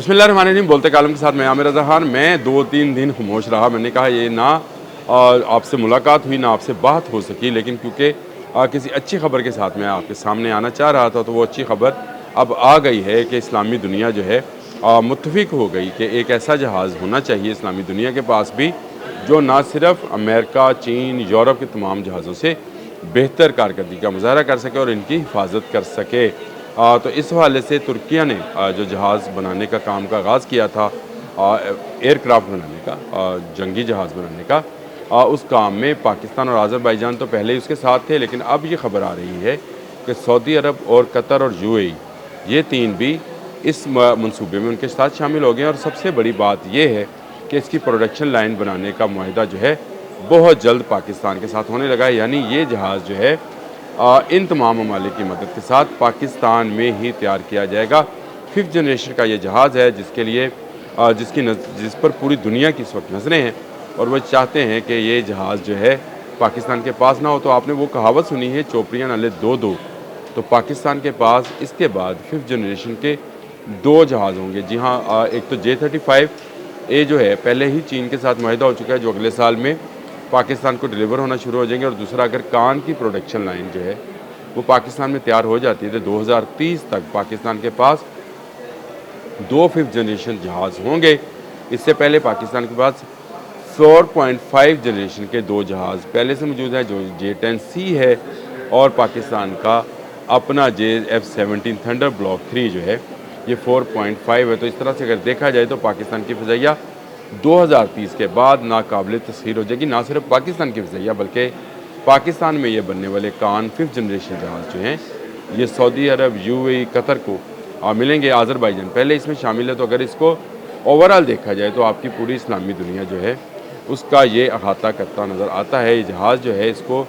बिस्मिल्लाहिर्रहमानिर्रहीम। बोलते कालम के साथ मैं आमिर रज़ा खान। मैं 2-3 दिन खामोश रहा। मैंने कहा ये ना आपसे मुलाकात हुई, ना आपसे बात हो सकी, लेकिन क्योंकि किसी अच्छी ख़बर के साथ मैं आपके सामने आना चाह रहा था, तो वो अच्छी ख़बर अब आ गई है कि इस्लामी दुनिया जो है मुत्तफ़िक हो गई कि एक ऐसा जहाज़ होना चाहिए इस्लामी दुनिया के पास भी, जो ना सिर्फ़ अमेरिका, चीन, यूरोप के तमाम जहाज़ों से बेहतर कारकर्दगी का मुज़ाहरा कर सके और इनकी हिफाजत कर सके। तो इस हवाले से तुर्किया ने जो जहाज़ बनाने का काम का आगाज़ किया था, एयरक्राफ्ट बनाने का, जंगी जहाज़ बनाने का, उस काम में पाकिस्तान और अज़रबैजान तो पहले ही उसके साथ थे, लेकिन अब ये ख़बर आ रही है कि सऊदी अरब और कतर और यूएई, ये तीन भी इस मंसूबे में उनके साथ शामिल हो गए हैं। और सबसे बड़ी बात यह है कि इसकी प्रोडक्शन लाइन बनाने का मुआहदा जो है बहुत जल्द पाकिस्तान के साथ होने लगा है। यानी ये जहाज़ जो है इन तमाम ममालिक की मदद के साथ पाकिस्तान में ही तैयार किया जाएगा। 5th जनरेशन का ये जहाज़ है, जिसके लिए जिस पर पूरी दुनिया की इस वक्त नज़रें हैं, और वो चाहते हैं कि ये जहाज़ जो है पाकिस्तान के पास ना हो। तो आपने वो कहावत सुनी है, चोपड़ियाँ नाले दो दो, तो पाकिस्तान के पास इसके बाद 5th जनरेशन के 2 जहाज़ होंगे। जी हाँ, एक तो J-35 ए जो है पहले ही चीन के साथ मुआहदा हो चुका है, जो अगले साल में पाकिस्तान को डिलीवर होना शुरू हो जाएंगे। और दूसरा, अगर कान की प्रोडक्शन लाइन जो है वो पाकिस्तान में तैयार हो जाती है, तो 2030 तक पाकिस्तान के पास 2 5th जनरेशन जहाज़ होंगे। इससे पहले पाकिस्तान के पास 4.5 जनरेशन के 2 जहाज़ पहले से मौजूद है, जो J-10C है, और पाकिस्तान का अपना F-17 थंडर ब्लॉक 3 जो है ये 4.5 है। तो इस तरह से अगर देखा जाए तो पाकिस्तान की फ़िज़ाइया 2030 के बाद नाकाबिल तस्खीर हो जाएगी। ना सिर्फ पाकिस्तान की फ़िज़ाइया, बल्कि पाकिस्तान में ये बनने वाले कान 5th जनरेशन जहाज़ जो हैं, ये सऊदी अरब, यूएई, कतर को मिलेंगे। अज़रबैजान पहले इसमें शामिल है। तो अगर इसको ओवरऑल देखा जाए तो आपकी पूरी इस्लामी दुनिया जो है उसका ये अहाता करता नज़र आता है। ये जहाज़ जो है, इसको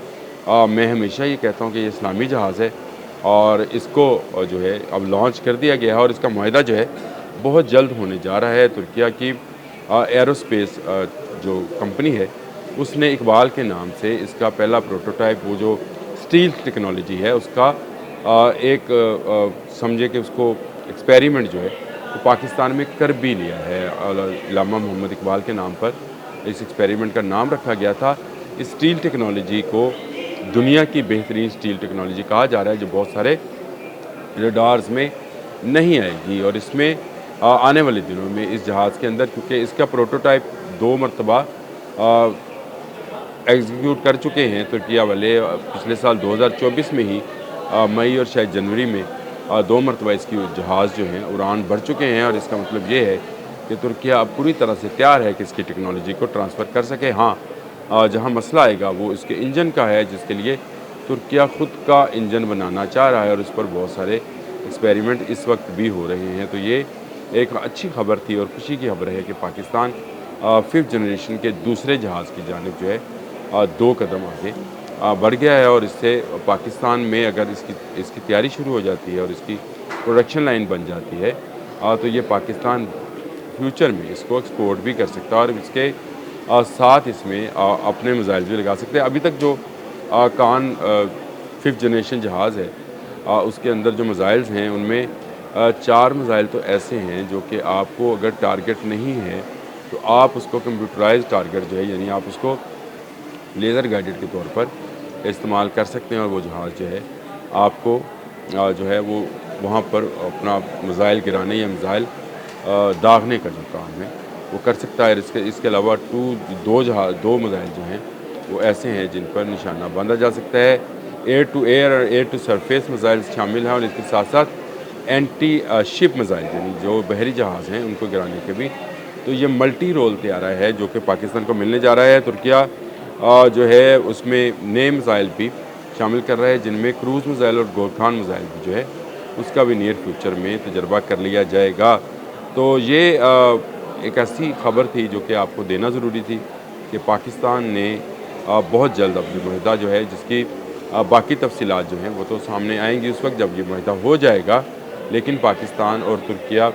मैं हमेशा ये कहता हूँ कि ये इस्लामी जहाज़ है, और इसको जो है अब लॉन्च कर दिया गया है, और इसका मुआहदा जो है बहुत जल्द होने जा रहा है। तुर्किया की एरोस्पेस जो कंपनी है, उसने इकबाल के नाम से इसका पहला प्रोटोटाइप, वो जो स्टील टेक्नोलॉजी है उसका एक समझे कि उसको एक्सपेरिमेंट जो है वो पाकिस्तान में कर भी लिया है। अल्लामा मोहम्मद इकबाल के नाम पर इस एक्सपेरिमेंट का नाम रखा गया था। इस स्टील टेक्नोलॉजी को दुनिया की बेहतरीन स्टील टेक्नोलॉजी कहा जा रहा है, जो बहुत सारे रडार्स में नहीं आएगी। और इसमें आने वाले दिनों में इस जहाज़ के अंदर, क्योंकि इसका प्रोटोटाइप 2 मरतबा एग्जीक्यूट कर चुके हैं तुर्किया वाले, पिछले साल 2024 में ही मई और शायद जनवरी में 2 मरतबा इसकी जहाज़ जो हैं उड़ान भर चुके हैं। और इसका मतलब ये है कि तुर्किया अब पूरी तरह से तैयार है कि इसकी टेक्नोलॉजी को ट्रांसफ़र कर सके। हाँ, जहाँ मसला आएगा वो इसके इंजन का है, जिसके लिए तुर्किया ख़ुद का इंजन बनाना चाह रहा है, और इस पर बहुत सारे एक्सपेरिमेंट इस वक्त भी हो रहे हैं। तो ये एक अच्छी खबर थी और खुशी की खबर है कि पाकिस्तान 5th जनरेशन के दूसरे जहाज़ की जानिब जो है 2 कदम आगे बढ़ गया है। और इससे पाकिस्तान में अगर इसकी तैयारी शुरू हो जाती है और इसकी प्रोडक्शन लाइन बन जाती है, तो ये पाकिस्तान फ्यूचर में इसको एक्सपोर्ट भी कर सकता है, और इसके साथ इसमें अपने मिसाइल भी लगा सकते हैं। अभी तक जो कान 5th जनरेशन जहाज़ है, उसके अंदर जो मिसाइल्स हैं उनमें 4 मिसाइल तो ऐसे हैं जो कि आपको अगर टारगेट नहीं है तो आप उसको कंप्यूटराइज टारगेट जो है, यानी आप उसको लेज़र गाइडेड के तौर पर इस्तेमाल कर सकते हैं, और वो जहाज़ जो है आपको जो है वो वहाँ पर अपना मिसाइल गिराने या मिसाइल दागने का जो काम है वो कर सकता है। इसके अलावा 2 मिसाइल जो हैं वो ऐसे हैं जिन पर निशाना बांधा जा सकता है। एयर टू एयर और एयर टू सरफेस मिसाइल शामिल हैं, और इसके साथ साथ एंटी शिप मिसाइल, यानी जो बहरी जहाज़ हैं उनको गिराने के भी। तो ये मल्टी रोल तैयारा है जो कि पाकिस्तान को मिलने जा रहा है। तुर्किया जो है उसमें नए मिसाइल भी शामिल कर रहा है, जिनमें क्रूज़ मिसाइल और गोरखान मिसाइल भी जो है उसका भी नियर फ्यूचर में तजर्बा कर लिया जाएगा। तो ये एक ऐसी खबर थी जो कि आपको देना ज़रूरी थी कि पाकिस्तान ने बहुत जल्द अपनी मुआहदा जो है, जिसकी बाकी तफसीलात जो हैं वो तो सामने आएंगी उस वक्त जब ये मुआहदा हो जाएगा। लेकिन पाकिस्तान और तुर्किया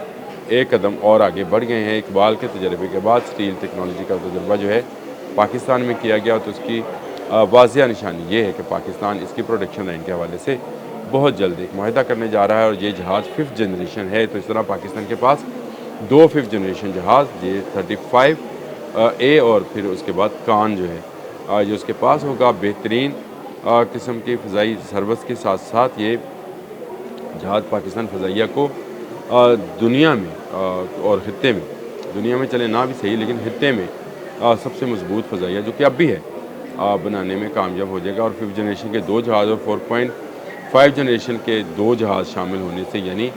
एक कदम और आगे बढ़ गए हैं। इकबाल के तजर्बे के बाद स्टील टेक्नोलॉजी का तजर्बा जो है पाकिस्तान में किया गया, तो उसकी वाज़िया निशानी ये है कि पाकिस्तान इसकी प्रोडक्शन लाइन के हवाले से बहुत जल्द एक मुआहदा करने जा रहा है। और ये जहाज़ 5th जनरेशन है, तो इस तरह पाकिस्तान के पास دو 5th جنریشن جہاز، یہ 35 اے اور پھر اس کے بعد کان جو ہے جو اس کے پاس ہوگا، بہترین قسم کی فضائی سروس کے ساتھ ساتھ یہ جہاز پاکستان فضائیہ کو دنیا میں اور خطے میں، دنیا میں چلے نہ بھی صحیح لیکن خطے میں سب سے مضبوط فضائیہ جو کہ اب بھی ہے بنانے میں کامیاب ہو جائے گا۔ اور 5th جنریشن کے 2 جہاز اور 4.5 جنریشن کے 2 جہاز شامل ہونے سے یعنی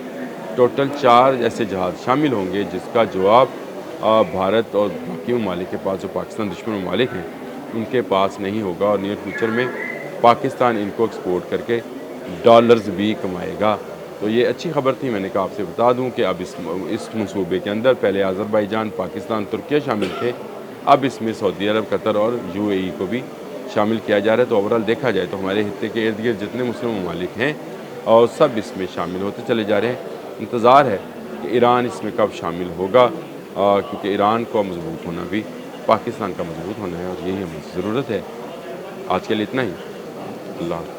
ٹوٹل 4 ایسے جہاز شامل ہوں گے جس کا جواب بھارت اور باقی ممالک کے پاس، جو پاکستان دشمن ممالک ہیں، ان کے پاس نہیں ہوگا، اور نیئر فیوچر میں پاکستان ان کو ایکسپورٹ کر کے ڈالرز بھی کمائے گا۔ تو یہ اچھی خبر تھی، میں نے کہا آپ سے بتا دوں کہ اب اس منصوبے کے اندر پہلے آذربائیجان، پاکستان، ترکیہ شامل تھے، اب اس میں سعودی عرب، قطر اور UAE کو بھی شامل کیا جا رہا ہے۔ تو اوورال دیکھا جائے تو ہمارے خطے کے ارد گرد جتنے مسلم ممالک ہیں اور سب اس میں شامل ہوتے چلے جا رہے ہیں۔ انتظار ہے کہ ایران اس میں کب شامل ہوگا، کیونکہ ایران کو مضبوط ہونا بھی پاکستان کا مضبوط ہونا ہے، اور یہی ہمیں ضرورت ہے۔ آج کے لیے اتنا ہی، اللہ حافظ۔